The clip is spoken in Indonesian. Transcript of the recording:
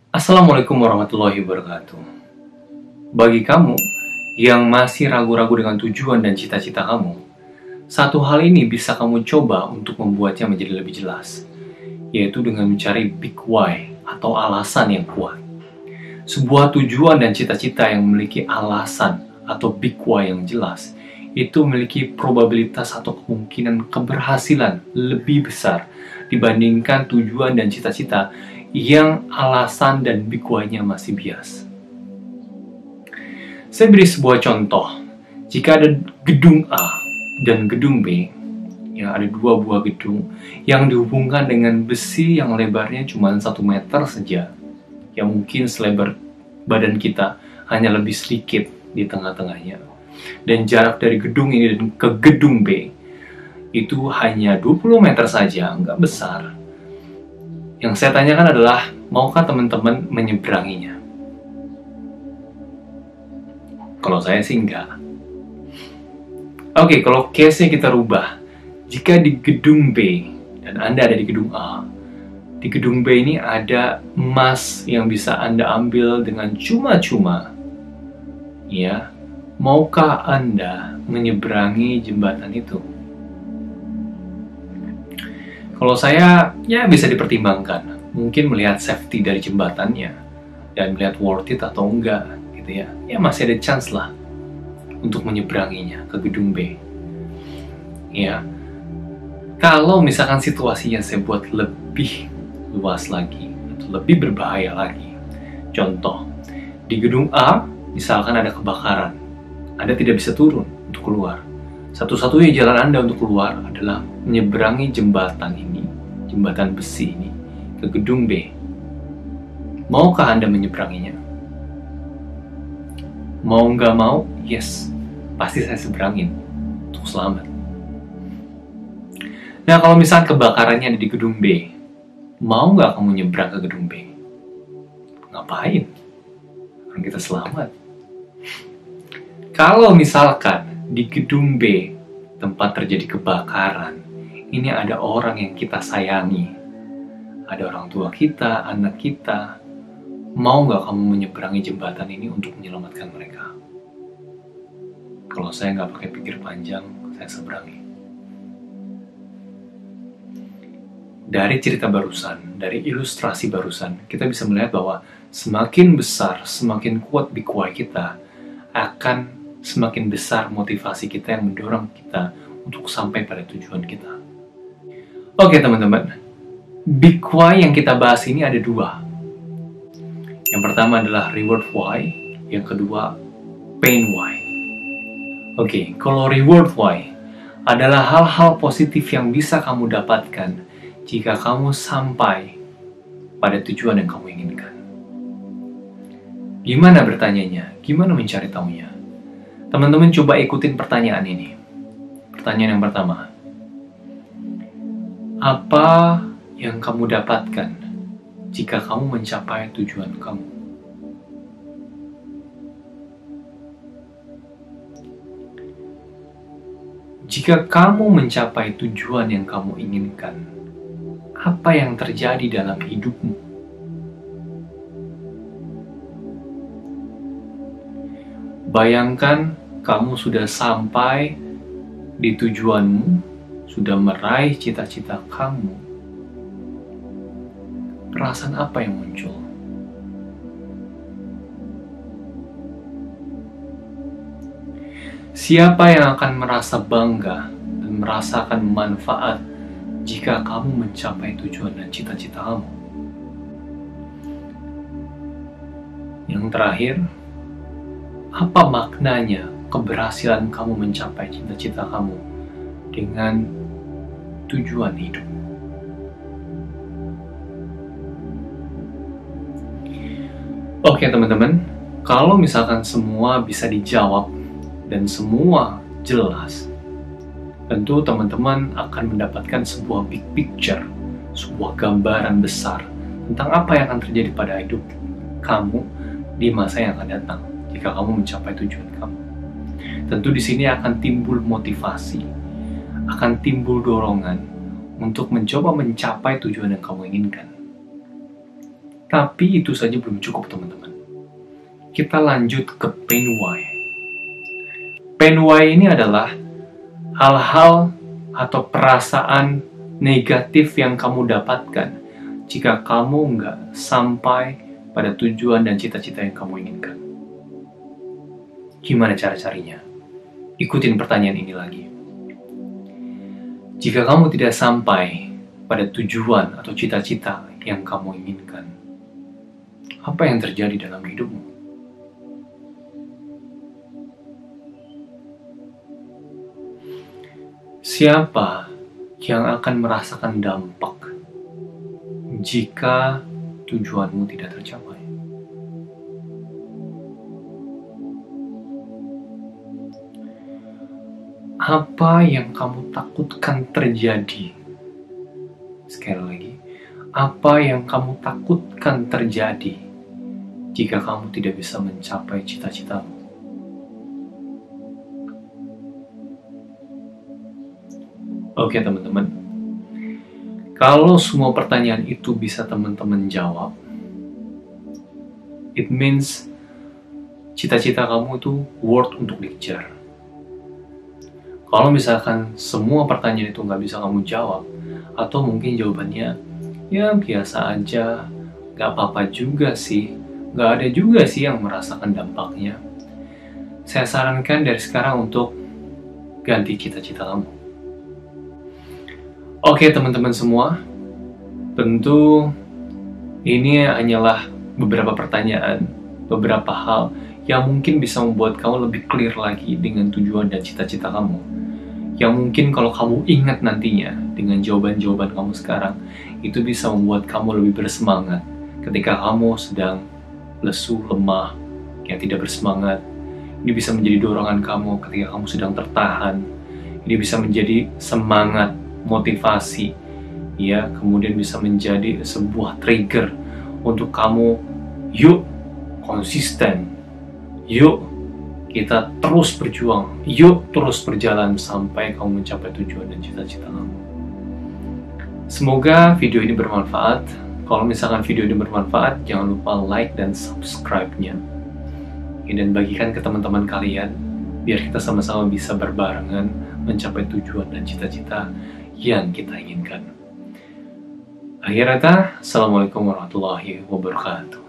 Assalamualaikum warahmatullahi wabarakatuh. Bagi kamu yang masih ragu-ragu dengan tujuan dan cita-cita kamu, satu hal ini bisa kamu coba untuk membuatnya menjadi lebih jelas, yaitu dengan mencari big why atau alasan yang kuat. Sebuah tujuan dan cita-cita yang memiliki alasan atau big why yang jelas, itu memiliki probabilitas atau kemungkinan keberhasilan lebih besar dibandingkan tujuan dan cita-cita yang alasan dan big why-nya masih bias. Saya beri sebuah contoh. Jika ada gedung A dan gedung B, ya ada dua buah gedung yang dihubungkan dengan besi yang lebarnya cuma 1 meter saja, yang mungkin selebar badan kita, hanya lebih sedikit di tengah-tengahnya. Dan jarak dari gedung ini ke gedung B itu hanya 20 meter saja, nggak besar. Yang saya tanyakan adalah, maukah teman-teman menyeberanginya? Kalau saya sih enggak. Oke, kalau case-nya kita rubah. Jika di gedung B, dan Anda ada di gedung A, di gedung B ini ada emas yang bisa Anda ambil dengan cuma-cuma. Ya, maukah Anda menyeberangi jembatan itu? Kalau saya, ya bisa dipertimbangkan. Mungkin melihat safety dari jembatannya dan melihat worth it atau enggak, gitu ya. Ya masih ada chance lah untuk menyeberanginya ke gedung B. Ya, kalau misalkan situasinya saya buat lebih luas lagi atau lebih berbahaya lagi. Contoh, di gedung A misalkan ada kebakaran, Anda tidak bisa turun untuk keluar. Satu-satunya jalan Anda untuk keluar adalah menyeberangi jembatan ini, jembatan besi ini, ke gedung B. Maukah Anda menyeberanginya? Mau nggak mau, yes, pasti saya seberangin untuk selamat. Nah, kalau misalnya kebakarannya ada di gedung B, mau nggak kamu nyebrang ke gedung B? Ngapain? Orang kita selamat. Kalau misalkan di gedung B, tempat terjadi kebakaran, ini ada orang yang kita sayangi. Ada orang tua kita, anak kita. Mau nggak kamu menyeberangi jembatan ini untuk menyelamatkan mereka? Kalau saya nggak pakai pikir panjang, saya seberangi. Dari cerita barusan, dari ilustrasi barusan, kita bisa melihat bahwa semakin besar, semakin kuat big why kita, akan semakin besar motivasi kita yang mendorong kita untuk sampai pada tujuan kita. Oke teman-teman, big why yang kita bahas ini ada dua. Yang pertama adalah reward why, yang kedua pain why. Oke, kalau reward why adalah hal-hal positif yang bisa kamu dapatkan jika kamu sampai pada tujuan yang kamu inginkan. Gimana bertanyanya? Gimana mencari tahunya? Teman-teman coba ikutin pertanyaan ini. Pertanyaan yang pertama. Apa yang kamu dapatkan jika kamu mencapai tujuan kamu? Jika kamu mencapai tujuan yang kamu inginkan, apa yang terjadi dalam hidupmu? Bayangkan kamu sudah sampai di tujuanmu, sudah meraih cita-cita kamu. Perasaan apa yang muncul? Siapa yang akan merasa bangga dan merasakan manfaat jika kamu mencapai tujuan dan cita-cita kamu? Yang terakhir, apa maknanya keberhasilan kamu mencapai cita-cita kamu dengan tujuan hidup? Oke teman-teman, kalau misalkan semua bisa dijawab dan semua jelas, tentu teman-teman akan mendapatkan sebuah big picture, sebuah gambaran besar tentang apa yang akan terjadi pada hidup kamu di masa yang akan datang jika kamu mencapai tujuan kamu. Tentu di sini akan timbul motivasi, akan timbul dorongan untuk mencoba mencapai tujuan yang kamu inginkan. Tapi itu saja belum cukup, teman-teman. Kita lanjut ke pain why. Pain why ini adalah hal-hal atau perasaan negatif yang kamu dapatkan jika kamu nggak sampai pada tujuan dan cita-cita yang kamu inginkan. Gimana cara-carinya? Ikutin pertanyaan ini lagi. Jika kamu tidak sampai pada tujuan atau cita-cita yang kamu inginkan, apa yang terjadi dalam hidupmu? Siapa yang akan merasakan dampak jika tujuanmu tidak tercapai? Apa yang kamu takutkan terjadi? Sekali lagi, apa yang kamu takutkan terjadi jika kamu tidak bisa mencapai cita-citamu? Oke, teman-teman. Kalau semua pertanyaan itu bisa teman-teman jawab, it means cita-cita kamu itu worth untuk dikejar. Kalau misalkan semua pertanyaan itu nggak bisa kamu jawab, atau mungkin jawabannya, ya biasa aja, nggak apa-apa juga sih, nggak ada juga sih yang merasakan dampaknya. Saya sarankan dari sekarang untuk ganti cita-cita kamu. Oke, teman-teman semua, tentu ini hanyalah beberapa pertanyaan, beberapa hal yang mungkin bisa membuat kamu lebih clear lagi dengan tujuan dan cita-cita kamu. Yang mungkin kalau kamu ingat nantinya dengan jawaban-jawaban kamu sekarang, itu bisa membuat kamu lebih bersemangat ketika kamu sedang lesu, lemah, yang tidak bersemangat. Ini bisa menjadi dorongan kamu ketika kamu sedang tertahan. Ini bisa menjadi semangat, motivasi, ya, kemudian bisa menjadi sebuah trigger untuk kamu, yuk konsisten, yuk kita terus berjuang, yuk terus berjalan sampai kamu mencapai tujuan dan cita-cita kamu. Semoga video ini bermanfaat. Kalau misalkan video ini bermanfaat, jangan lupa like dan subscribe-nya. Dan bagikan ke teman-teman kalian, biar kita sama-sama bisa berbarengan mencapai tujuan dan cita-cita yang kita inginkan. Akhir kata, Assalamualaikum warahmatullahi wabarakatuh.